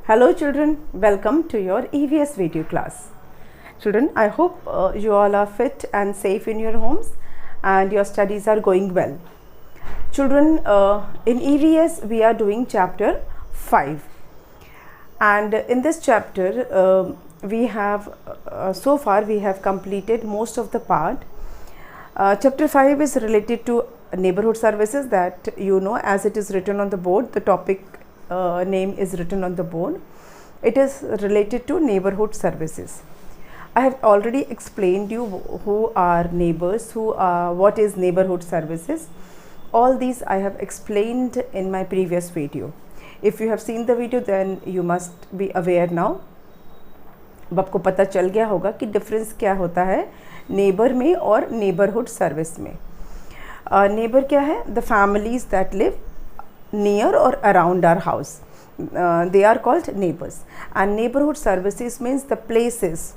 Hello children, welcome to your EVS video class. Children, I hope you all are fit and safe in your homes and your studies are going well. Children, in EVS we are doing chapter 5 and in this chapter we have so far we have completed most of the part. Chapter 5 is related to neighborhood services, that you know, as it is written on the board. The topic name is written on the board. It is related to neighborhood services. I have already explained you who are neighbors, what is neighborhood services. All these I have explained in my previous video. If you have seen the video, then you must be aware now. अब आपको पता चल गया होगा कि difference क्या होता है नेबर में और नेबरहुड सर्विस में. नेबर क्या है? The families that live near or around our house, they are called neighbors. And neighborhood services means the places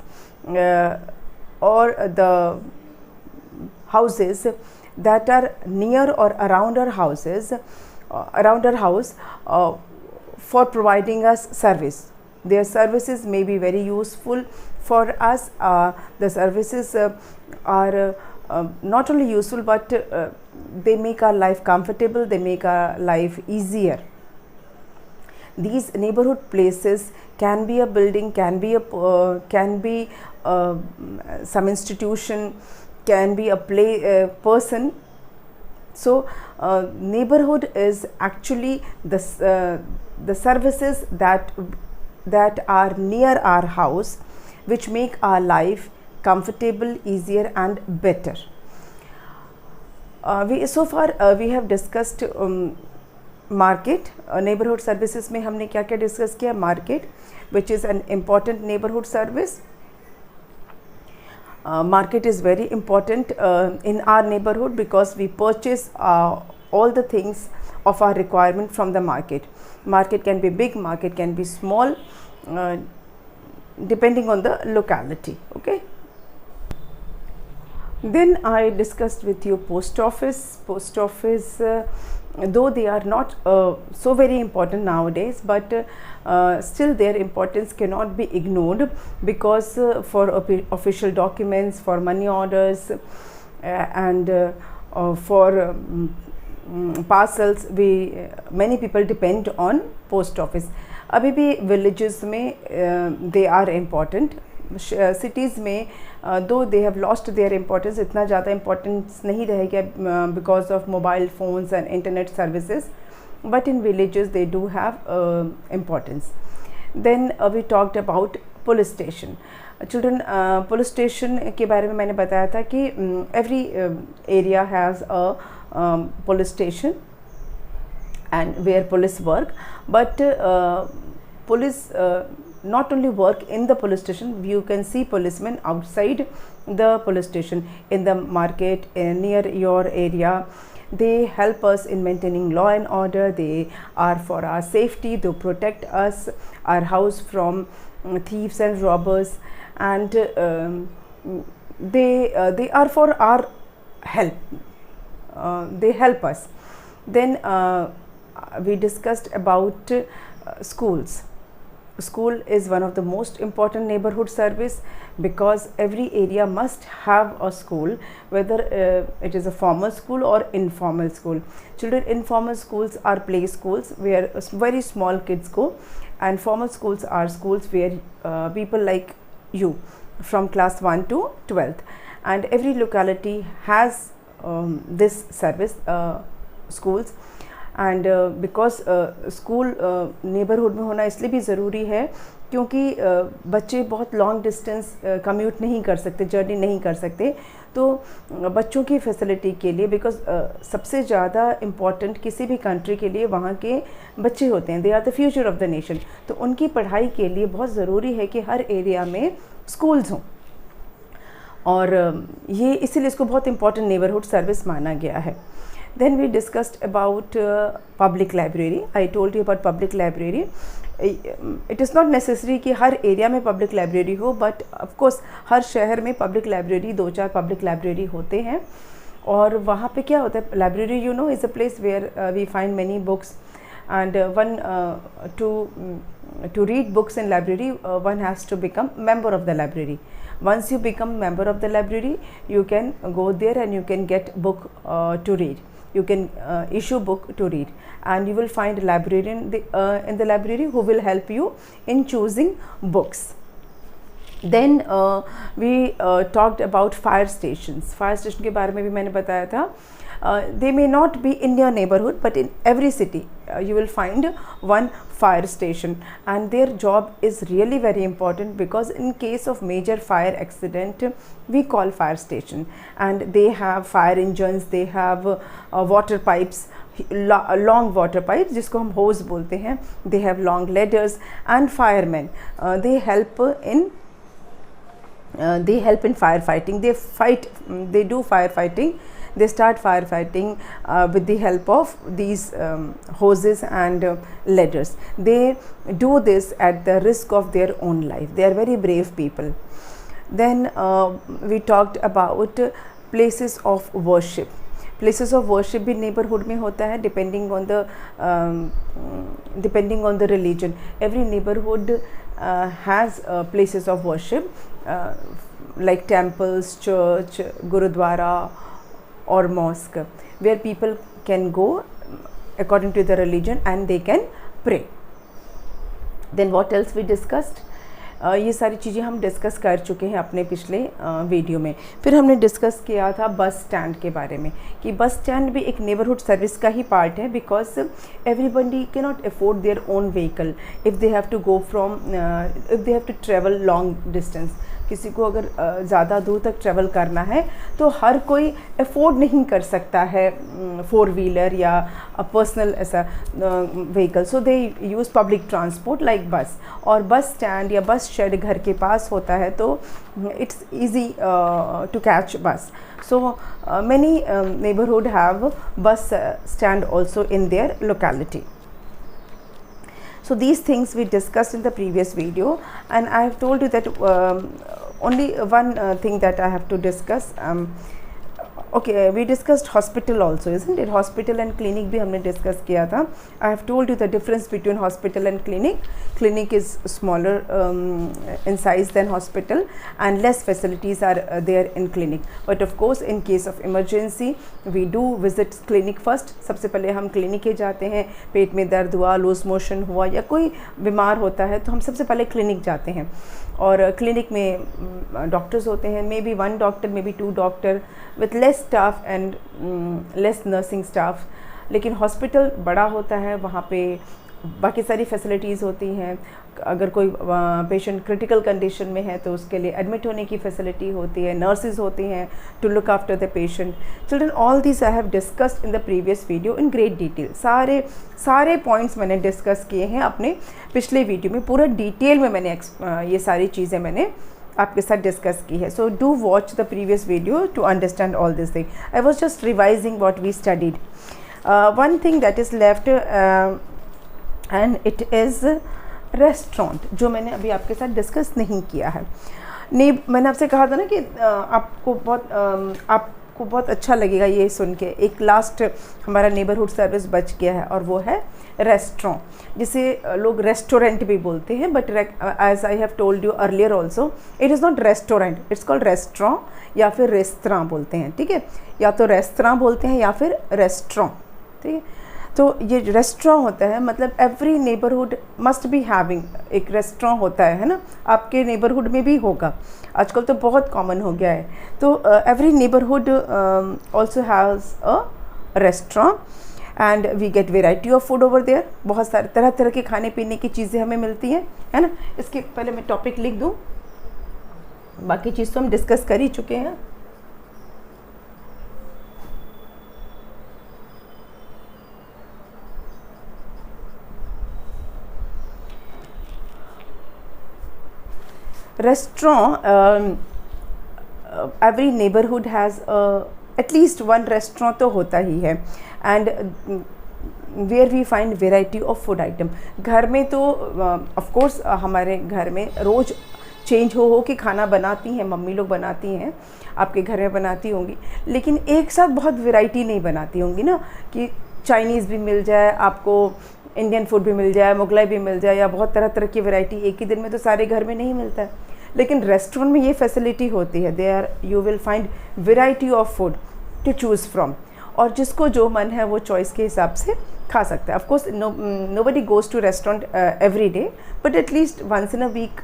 or the houses that are near or around our houses, around our house, for providing us service. Their services may be very useful for us. The services are not only useful, but they make our life comfortable, they make our life easier. These neighborhood places can be a building, can be some institution, can be a person. So neighborhood is actually the services that are near our house, which make our life comfortable, easier and better. So far we have discussed market. Neighborhood services में हमने क्या क्या discuss किया? Market, which is an important neighborhood service. Market is very important in our neighborhood because we purchase all the things of our requirement from the market. Market can be big, market can be small, depending on the locality. Okay. Then I discussed with you post office. Post office, though they are not so very important nowadays, but still their importance cannot be ignored, because for official documents, for money orders and for parcels, many people depend on post office. अभी भी villages में they are important. Cities में though they have lost their importance, इतना ज़्यादा importance नहीं रहेगा because of mobile phones and internet services, but in villages they do have importance. Then we talked about police station. Children, police station के बारे में मैंने बताया था कि every area has a police station and where police work, but police not only work in the police station. You can see policemen outside the police station, in the market, near your area. They help us in maintaining law and order. They are for our safety. They protect us, our house, from thieves and robbers, and they are for our help. They help us. Then we discussed about schools. School is one of the most important neighborhood service, because every area must have a school, whether it is a formal school or informal school. Children, informal schools are play schools where very small kids go, and formal schools are schools where people like you from class 1 to 12th, and every locality has this service, schools. And because school neighbourhood में होना इसलिए भी ज़रूरी है क्योंकि बच्चे बहुत long distance commute नहीं कर सकते, जर्नी नहीं कर सकते. तो बच्चों की फैसिलिटी के लिए, बिकॉज सबसे ज़्यादा इम्पॉर्टेंट किसी भी कंट्री के लिए वहाँ के बच्चे होते हैं. They are the future of the nation. तो उनकी पढ़ाई के लिए बहुत ज़रूरी है कि हर एरिया में स्कूल्स हों, और ये इसीलिए इसको बहुत इम्पॉर्टेंट नेबरहुड सर्विस माना गया है. Then we discussed about public library. I told you about public library. It is not necessary कि हर एरिया में पब्लिक लाइब्रेरी हो, बट ऑफ कोर्स हर शहर में पब्लिक लाइब्रेरी, 2-4 पब्लिक लाइब्रेरी होते हैं. और वहाँ पे क्या होता है? Library, you know, is a place where we find many books and one to to read books in library, one has to become member of the library. Once you become member of the library, you can go there and you can get book to read. You can issue book to read, and you will find a librarian in the library who will help you in choosing books. Then we talked about fire stations. Fire station के बारे में भी मैंने बताया था. They may not be in your neighborhood, but in every city you will find one fire station, and their job is really very important, because in case of major fire accident we call fire station, and they have fire engines, they have water pipes, long water pipes जिसको हम hose बोलते हैं. They have long ladders, and firemen they help in firefighting. They do firefighting. They start firefighting with the help of these hoses and ladders. They do this at the risk of their own life. They are very brave people. Then we talked about places of worship. Places of worship भी neighborhood में होता है, depending on the religion. Every neighborhood has places of worship, like temples, church, gurudwara, or mosque, where people can go according to the religion and they can pray. Then what else we discussed? ये सारी चीज़ें हम discuss कर चुके हैं अपने पिछले video में. फिर हमने डिस्कस किया था बस स्टैंड के बारे में, कि बस स्टैंड भी एक नेबरहुड सर्विस का ही पार्ट है, because everybody can not afford their own vehicle if they have to travel long distance. किसी को अगर ज़्यादा दूर तक ट्रैवल करना है तो हर कोई अफोर्ड नहीं कर सकता है 4-व्हीलर या पर्सनल ऐसा व्हीकल. सो दे यूज़ पब्लिक ट्रांसपोर्ट लाइक बस, और बस स्टैंड या बस शेड घर के पास होता है तो इट्स ईजी टू कैच बस. So many neighbourhood have bus stand also in their locality. So these things we discussed in the previous video, and I have told you that only one thing that I have to discuss. Okay, we discussed hospital also, isn't it? Hospital and clinic भी हमने discuss किया था. I have told you the difference between hospital and clinic. Clinic is smaller in size than hospital, and less facilities are there in clinic. But of course, in case of emergency, we do visit clinic first. सबसे पहले हम clinic ही जाते हैं. पेट में दर्द हुआ, loose motion हुआ, या कोई बीमार होता है तो हम सबसे पहले clinic जाते हैं. और क्लिनिक में डॉक्टर्स होते हैं, may be 1 doctor, may be 2 doctor, with less staff and less nursing staff. लेकिन हॉस्पिटल बड़ा होता है, वहाँ पे बाकी सारी फैसिलिटीज़ होती हैं. अगर कोई पेशेंट क्रिटिकल कंडीशन में है तो उसके लिए एडमिट होने की फैसिलिटी होती है, नर्सेज होती हैं to look after the patient. Children, all this I have discussed in the previous video in great detail. सारे पॉइंट्स मैंने डिस्कस किए हैं अपने पिछले वीडियो में. पूरा डिटेल में मैंने ये सारी चीज़ें मैंने आपके साथ डिस्कस की है. So do watch the previous video to understand all this thing. I was just revising what we studied. One thing that is left and it is restaurant, जो मैंने अभी आपके साथ डिस्कस नहीं किया है. मैंने आपसे कहा था ना कि आपको बहुत अच्छा लगेगा ये सुन के. एक लास्ट हमारा नेबरहुड सर्विस बच गया है, और वो है रेस्टोरेंट, जिसे लोग रेस्टोरेंट भी बोलते हैं. But as I have told you earlier also, it is not restaurant, it's called restaurant या फिर रेस्तरां बोलते हैं. ठीक है, या तो रेस्तरां बोलते हैं या फिर रेस्टोरेंट. ठीक है, तो ये रेस्टोरेंट होता है, मतलब every neighbourhood must be having एक रेस्टोरेंट होता है ना. आपके नेबरहुड में भी होगा, आजकल तो बहुत कॉमन हो गया है. तो every neighbourhood also has a restaurant, and we get variety of food over there. बहुत सारे तरह तरह के खाने पीने की चीज़ें हमें मिलती हैं, है ना. इसके पहले मैं टॉपिक लिख दूँ, बाकी चीज़ तो हम डिस्कस कर ही चुके हैं. Restaurant, every neighborhood has at least one restaurant तो होता ही है. and where we find variety of food item. घर में तो of course हमारे घर में रोज़ चेंज हो के खाना बनाती हैं, मम्मी लोग बनाती हैं, आपके घर में बनाती होंगी, लेकिन एक साथ बहुत वैरायटी नहीं बनाती होंगी ना, कि चाइनीज़ भी मिल जाए आपको, इंडियन फूड भी मिल जाए, मुगलाई भी मिल जाए, या बहुत तरह तरह की वैरायटी एक ही दिन में तो सारे घर में नहीं मिलता है। लेकिन रेस्टोरेंट में ये फैसिलिटी होती है, you will find variety of food to choose from, और जिसको जो मन है वो चॉइस के हिसाब से खा सकता है। Of course nobody goes to restaurant every day, but at least once in a week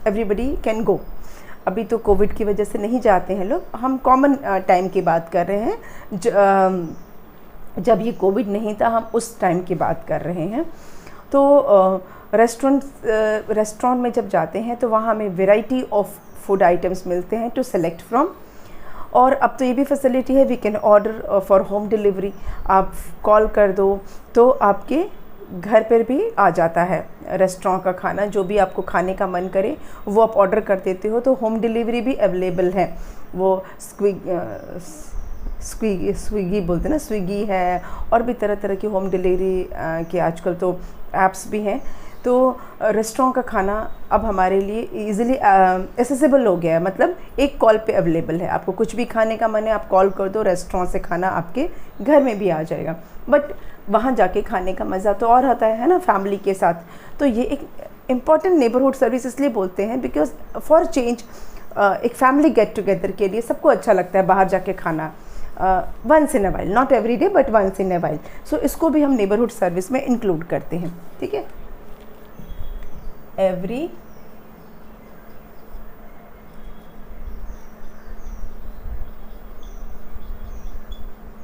everybody can go. अभी तो कोविड की वजह से नहीं जाते हैं लोग, हम कॉमन टाइम की बात कर रहे हैं, जब ये कोविड नहीं था हम उस टाइम की बात कर रहे हैं। तो रेस्टोरेंट में जब जाते हैं तो वहाँ हमें वेराइटी ऑफ फूड आइटम्स मिलते हैं टू सेलेक्ट फ्रॉम। और अब तो ये भी फैसिलिटी है, we can order for home delivery. आप कॉल कर दो तो आपके घर पर भी आ जाता है रेस्टोरेंट का खाना, जो भी आपको खाने का मन करे वो आप ऑर्डर कर देते हो। तो होम डिलीवरी भी अवेलेबल है, वो स्विगी बोलते हैं ना, स्विगी है, और भी तरह तरह की होम डिलीवरी के आजकल तो ऐप्स भी हैं। तो रेस्टोरेंट का खाना अब हमारे लिए इजीली एसेसिबल हो गया है, मतलब एक कॉल पे अवेलेबल है। आपको कुछ भी खाने का मन है, आप कॉल कर दो, रेस्टोरेंट से खाना आपके घर में भी आ जाएगा। बट वहाँ जाके खाने का मज़ा तो और आता है ना, फैमिली के साथ। तो ये एक इम्पॉर्टेंट नेबरहुड सर्विस इसलिए बोलते हैं बिकॉज फॉर चेंज एक फैमिली गेट टुगेदर के लिए सबको अच्छा लगता है बाहर जाके खाना, once in a while, not every day but once in a while. So इसको भी हम नेबरहुड सर्विस में इंक्लूड करते हैं, ठीक है। Every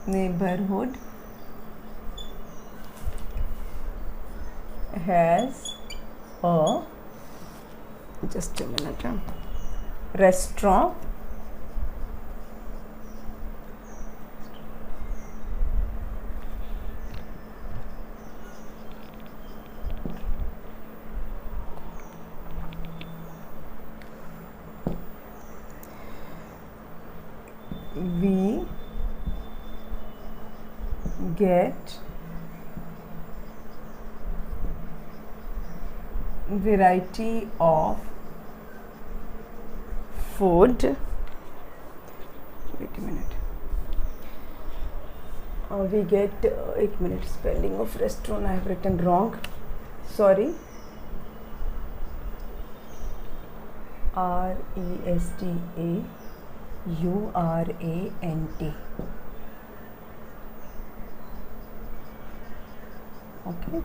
neighborhood has a, just a minute, restaurant we get variety of food. Wait a minute. We get 1 minute, spelling of restaurant I have written wrong, sorry. RESTAURANT. Okay.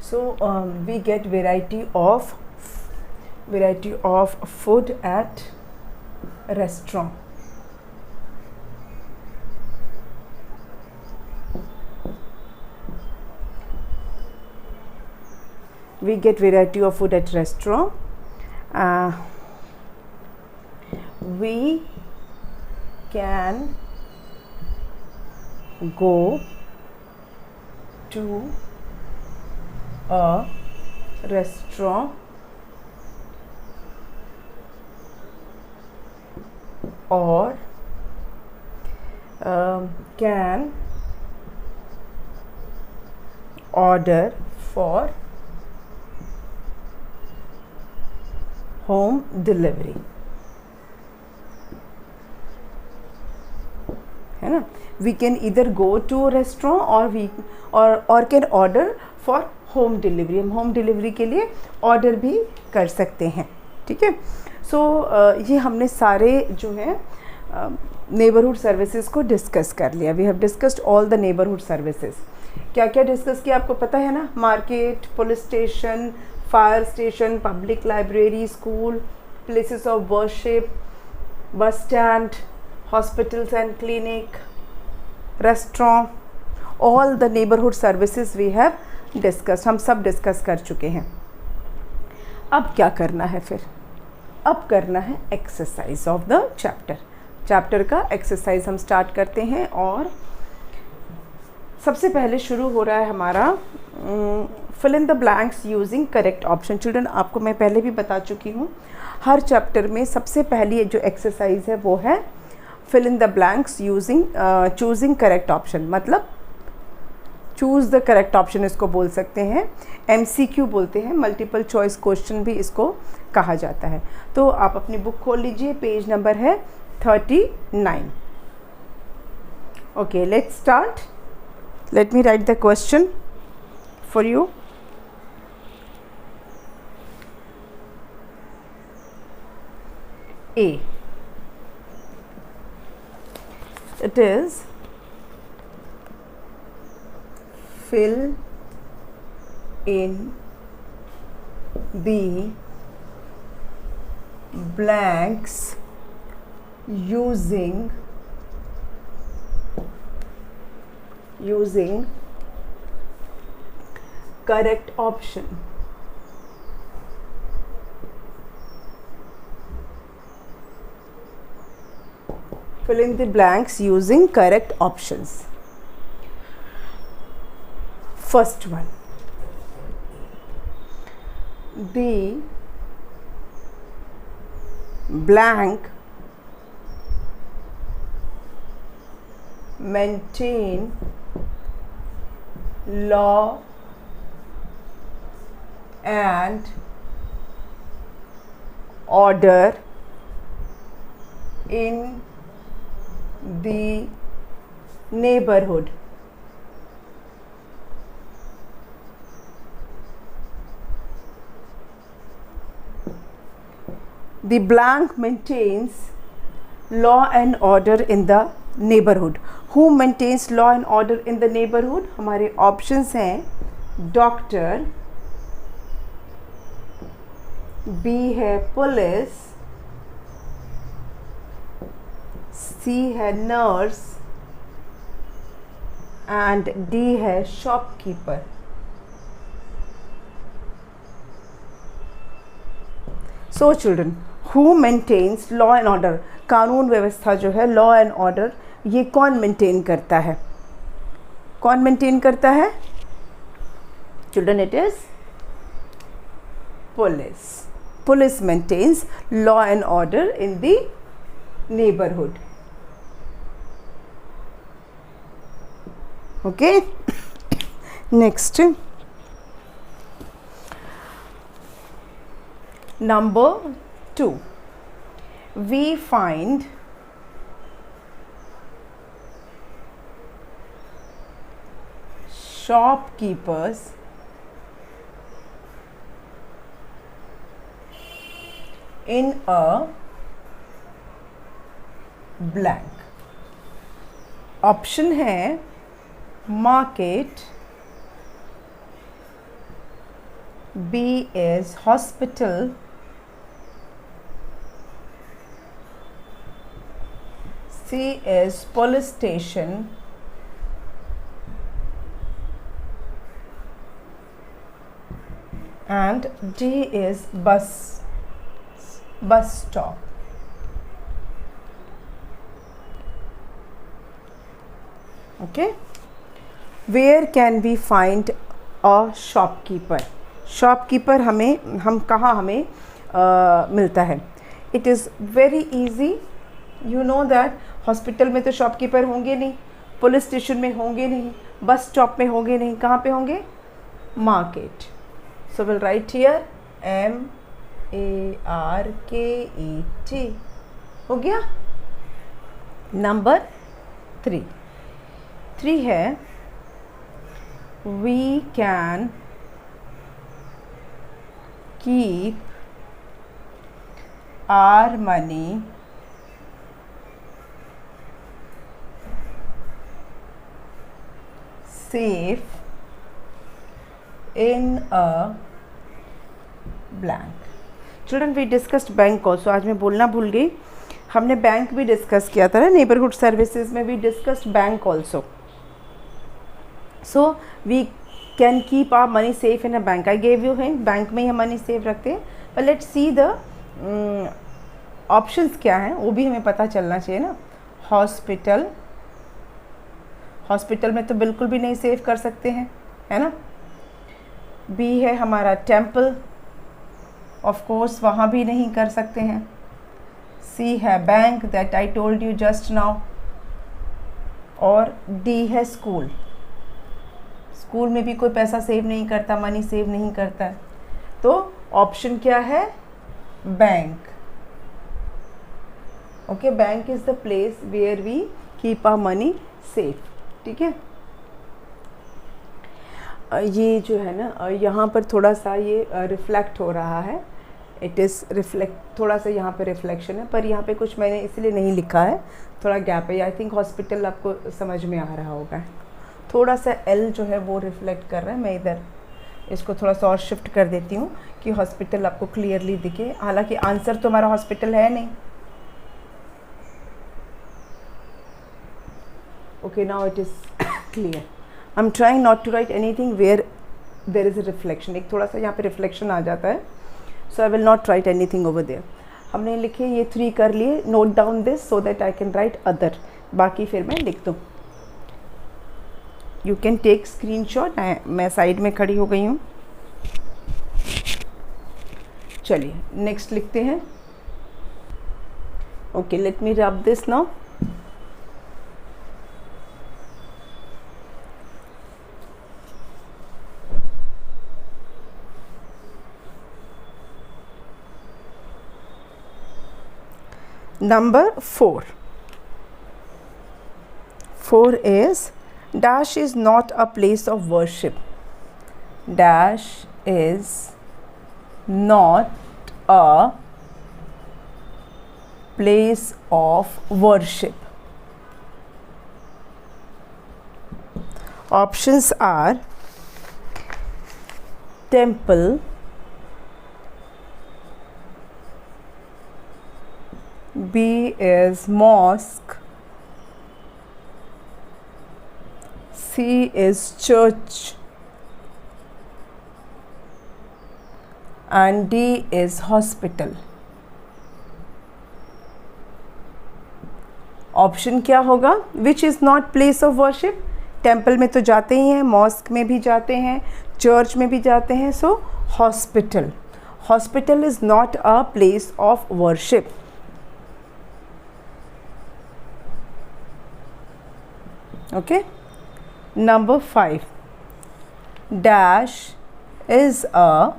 So we get variety of food at restaurant. We get variety of food at restaurant. We can go to a restaurant or can order for home delivery, है ना। We can either go to a restaurant or can order for home delivery. हम home delivery के लिए order भी कर सकते हैं, ठीक है। सो ये हमने सारे जो है नेबरहुड सर्विसेज को डिस्कस कर लिया। We have discussed all the neighbourhood services. क्या क्या डिस्कस किया आपको पता है ना, market, police station, fire station, public library, school, places of worship, bus stand, hospitals and clinic, restaurant, all the neighbourhood services we have discussed, हम सब discuss कर चुके हैं। अब क्या करना है फिर? अब करना है एक्सरसाइज ऑफ द चैप्टर का एक्सरसाइज हम स्टार्ट करते हैं। और सबसे पहले शुरू हो रहा है हमारा fill in the blanks using correct option. Children, आपको मैं पहले भी बता चुकी हूँ, हर चैप्टर में सबसे पहली जो एक्सरसाइज है वो है fill in the blanks using choosing correct option, मतलब चूज़ द करेक्ट ऑप्शन इसको बोल सकते हैं। MCQ बोलते हैं, मल्टीपल चॉइस क्वेश्चन भी इसको कहा जाता है। तो आप अपनी बुक खोल लीजिए, पेज नंबर है 39। Okay, let's start. Let me right the question. for you. A. It is fill in the blanks using correct option. Fill in the blanks using correct options. First one, the blank maintain law and order in the neighborhood. The blank maintains law and order in the neighborhood. Who maintains law and order in the neighborhood? हमारे options हैं doctor, B है police, C है nurse and D है shopkeeper. So children, who maintains law and order? कानून व्यवस्था जो है, law and order, ये कौन मेंटेन करता है? कौन मेंटेन करता है? Children, it is police. Police maintains law and order in the neighbourhood. Okay, next, number 2. We find shopkeepers in a blank. Option है market, B is hospital, C is police station, and D is bus stop. Okay, where can we find a shopkeeper? Shopkeeper हम कहाँ हमें मिलता है? It is very easy. You know that hospital में तो shopkeeper होंगे नहीं, पुलिस स्टेशन में होंगे नहीं, बस स्टॉप में होंगे नहीं. कहाँ पे होंगे? Market. So will write here MARKET. हो गया. नंबर 3 है we can keep our money safe in a blank. Children, we discussed bank also. आज मैं बोलना भूल गई, हमने बैंक भी डिस्कस किया था ना, नेबरहुड सर्विसेज में. We discussed bank also. So we can keep our money safe in a bank. I gave you hint, bank में ही हम मनी सेफ रखते हैं. पर लेट्स सी द ऑप्शंस क्या हैं, वो भी हमें पता चलना चाहिए ना. हॉस्पिटल में तो बिल्कुल भी नहीं सेव कर सकते हैं, है ना. बी है हमारा टेम्पल, ऑफ कोर्स वहाँ भी नहीं कर सकते हैं. सी है bank, that I told you just now. और डी है स्कूल. स्कूल में भी कोई पैसा सेव नहीं करता, मनी सेव नहीं करता है. तो ऑप्शन क्या है? Bank. Okay, bank is the place where we keep our money safe. ठीक है. ये जो है ना यहाँ पर थोड़ा सा ये रिफ्लेक्ट हो रहा है, इट इज़ रिफ्लेक्ट, थोड़ा सा यहाँ पे रिफ्लेक्शन है, पर यहाँ पे कुछ मैंने इसलिए नहीं लिखा है, थोड़ा गैप है। आई थिंक हॉस्पिटल आपको समझ में आ रहा होगा, थोड़ा सा एल जो है वो रिफ्लेक्ट कर रहा है। मैं इधर इसको थोड़ा सा और शिफ्ट कर देती हूँ कि हॉस्पिटल आपको क्लियरली दिखे, हालांकि आंसर तो हमारा हॉस्पिटल है नहीं। Okay, now it is clear. I am trying not to write anything where there is a reflection, एक थोड़ा सा यहाँ पे रिफ्लेक्शन आ जाता है, so I will not write anything over there. हमने लिखे ये 3 कर लिए, note down this so that I can write other, बाकी फिर मैं लिख दूँ। यू कैन टेक स्क्रीनशॉट, मैं साइड में खड़ी हो गई हूँ। चलिए नेक्स्ट लिखते हैं। Okay, let me rub this now. Number 4. 4 is dash is not a place of worship. Dash is not a place of worship. Options are temple, B is mosque, C is church, and D is hospital. Option क्या होगा? Which is not place of worship? Temple में तो जाते ही हैं, mask में भी जाते हैं, चर्च में भी जाते हैं, so hospital. Hospital is not a place of worship. Okay, number 5, dash is a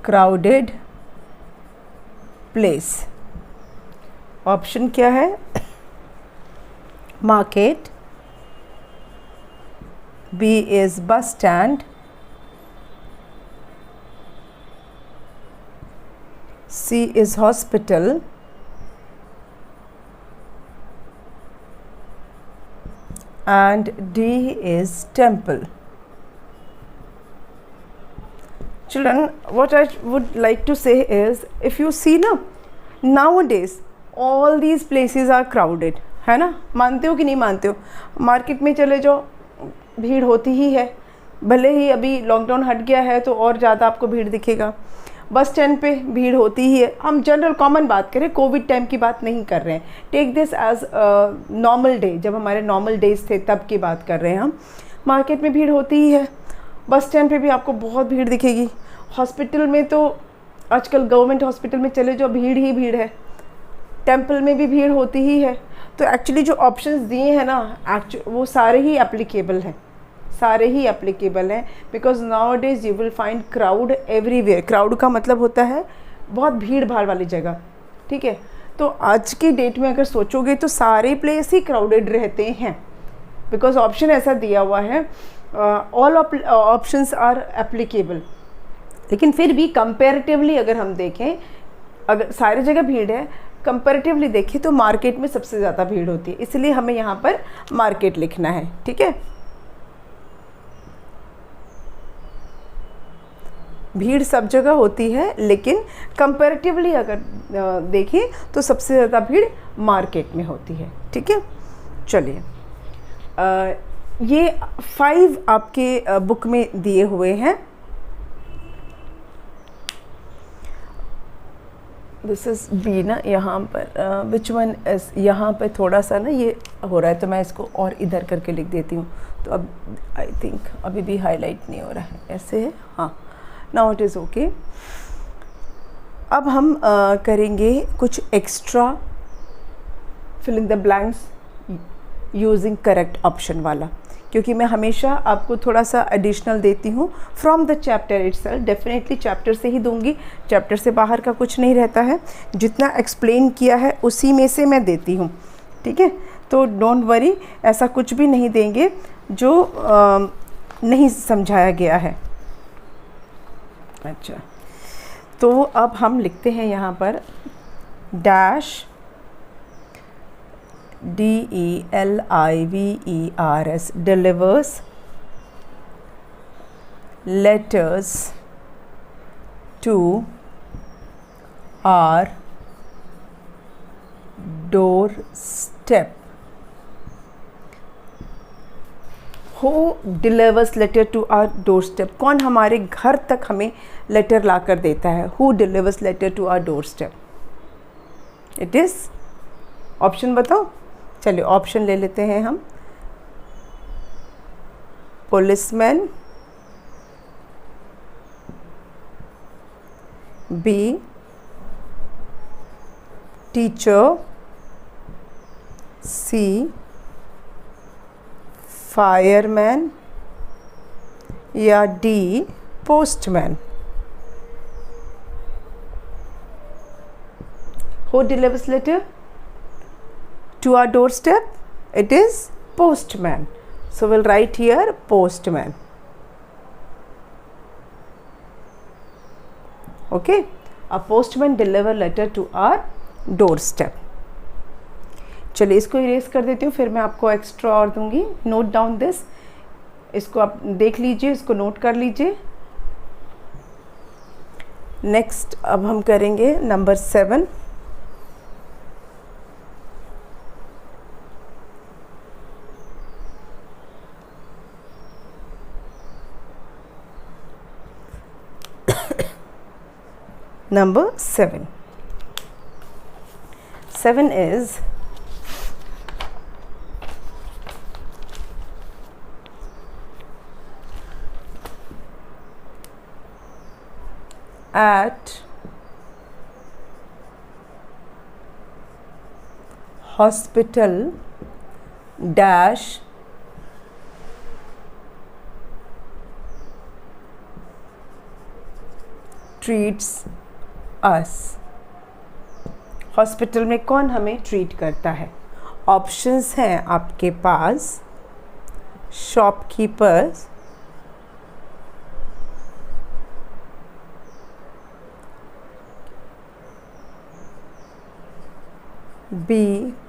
crowded place. Option क्या है? Market, B is bus stand, C is hospital, and D is temple. Children, what I would like to say is, if you see ना, nowadays all these places are crowded, है ना? मानते हो कि नहीं मानते हो? मार्केट में चले जाओ, भीड़ होती ही है, भले ही अभी लॉकडाउन हट गया है तो और ज़्यादा आपको भीड़ दिखेगा। बस स्टैंड पे भीड़ होती ही है। हम जनरल कॉमन बात करें, कोविड टाइम की बात नहीं कर रहे हैं, take this as normal day, जब हमारे नॉर्मल डेज थे तब की बात कर रहे हैं हम। मार्केट में भीड़ होती ही है, बस स्टैंड पे भी आपको बहुत भीड़ दिखेगी। हॉस्पिटल में तो आजकल गवर्नमेंट हॉस्पिटल में चले जाओ, भीड़ ही भीड़ है। टेम्पल में भी भीड़ होती ही है। तो एक्चुअली जो ऑप्शंस दिए हैं ना, वो सारे ही एप्लीकेबल हैं, सारे ही एप्लीकेबल हैं, because now days you will find crowd everywhere. Crowd का मतलब होता है बहुत भीड़ भाड़ वाली जगह, ठीक है? तो आज की डेट में अगर सोचोगे तो सारे प्लेस ही क्राउडेड रहते हैं, बिकॉज ऑप्शन ऐसा दिया हुआ है, ऑल ऑप्शंस आर एप्लीकेबल। लेकिन फिर भी कंपैरेटिवली अगर हम देखें, अगर सारी जगह भीड़ है, कंपैरेटिवली देखें तो मार्केट में सबसे ज़्यादा भीड़ होती है, इसलिए हमें यहाँ पर मार्केट लिखना है, ठीक है? भीड़ सब जगह होती है, लेकिन कंपैरेटिवली अगर देखें तो सबसे ज़्यादा भीड़ मार्केट में होती है, ठीक है? चलिए, ये 5 आपके बुक में दिए हुए हैं। दिस इज़ बी ना, यहाँ पर विच वन इज, यहाँ पे थोड़ा सा ना ये हो रहा है, तो मैं इसको और इधर करके लिख देती हूँ। तो अब आई थिंक अभी भी हाईलाइट नहीं हो रहा है, ऐसे है, हाँ, नाउ इट इज़ ओके। अब हम करेंगे कुछ extra fill in the blanks using correct option वाला, क्योंकि मैं हमेशा आपको थोड़ा सा एडिशनल देती हूँ from the chapter itself. Definitely chapter से ही दूंगी, चैप्टर से बाहर का कुछ नहीं रहता है। जितना एक्सप्लेन किया है उसी में से मैं देती हूँ, ठीक है? तो डोंट वरी, ऐसा कुछ भी नहीं देंगे जो नहीं समझाया गया है। अच्छा, तो अब हम लिखते हैं यहाँ पर dash DELIVERS delivers letters to our doorstep. Who delivers letter to our doorstep? कौन हमारे घर तक हमें लेटर ला कर देता है? Who delivers letter to our doorstep? It is, option बताओ। चलिए ऑप्शन ले लेते हैं हम। पुलिसमैन, बी टीचर, सी फायरमैन या D postman. Who delivers letter to our doorstep? It is postman. So we'll write here postman. Okay, a postman deliver letter to our doorstep. चलिए इसको erase कर देती हूँ, फिर मैं आपको एक्स्ट्रा और दूंगी। नोट डाउन दिस, इसको आप देख लीजिए, इसको नोट कर लीजिए। नेक्स्ट अब हम करेंगे number 7। Number 7. 7 is at hospital dash treats us. Hospital में कौन हमें ट्रीट करता है? ऑप्शंस हैं आपके पास, shopkeepers, B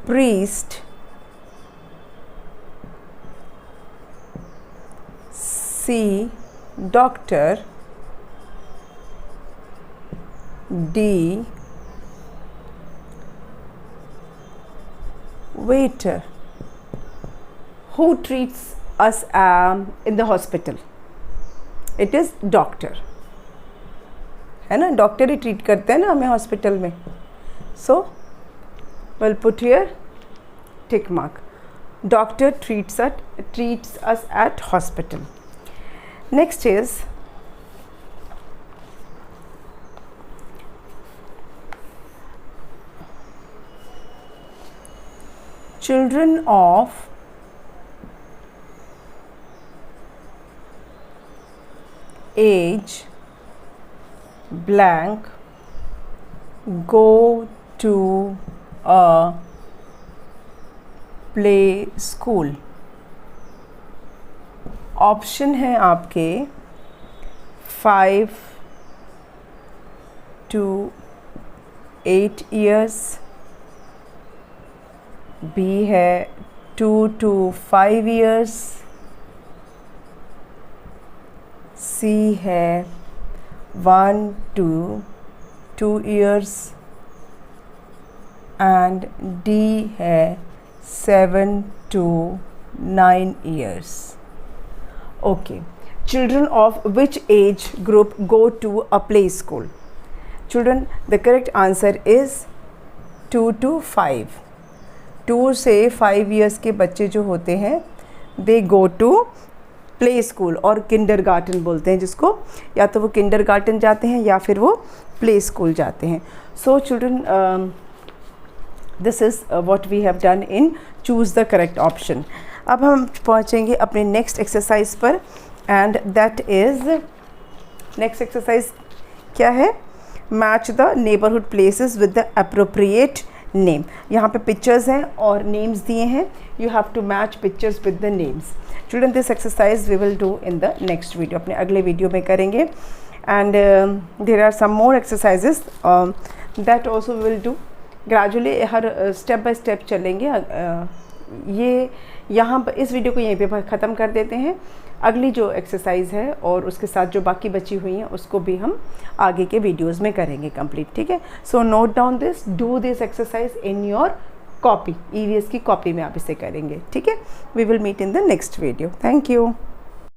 priest, C doctor, D waiter. Who treats us in the hospital? It is doctor. है ना, डॉक्टर ही ट्रीट करते हैं ना हमें हॉस्पिटल में। So we'll put here tick mark. Doctor treats us at hospital. Next is children of age blank go to a play school. Option है आपके 5 to 8 years, B है 2 to 5 years, सी है 1 to 2 years and D है 7 to 9 years. Okay, children of which age group go to a play school? Children, the correct answer is 2 to 5. 2 से 5 years के बच्चे जो होते हैं दे गो टू प्ले स्कूल और किंडरगार्टन बोलते हैं जिसको, या तो वो किंडरगार्टन जाते हैं या फिर वो प्ले स्कूल जाते हैं. So children, this is what we have done in choose the correct option. अब हम पहुँचेंगे अपने नेक्स्ट एक्सरसाइज पर, and that is, next exercise क्या है? Match the neighbourhood places with the appropriate name. यहाँ पे पिक्चर्स हैं और नेम्स दिए हैं, you have to match pictures with the names. Children this exercise we will do in the next video, अपने अगले वीडियो में करेंगे। And there are some more exercises that also we will do gradually, हर step by step चलेंगे। ये यहाँ पर इस वीडियो को यहीं पे ख़त्म कर देते हैं। अगली जो एक्सरसाइज है और उसके साथ जो बाकी बची हुई हैं उसको भी हम आगे के वीडियोस में करेंगे कंप्लीट, ठीक है। So note down this, do this exercise in your copy, EVS की कॉपी में आप इसे करेंगे, ठीक है। We will meet in the next video. Thank you.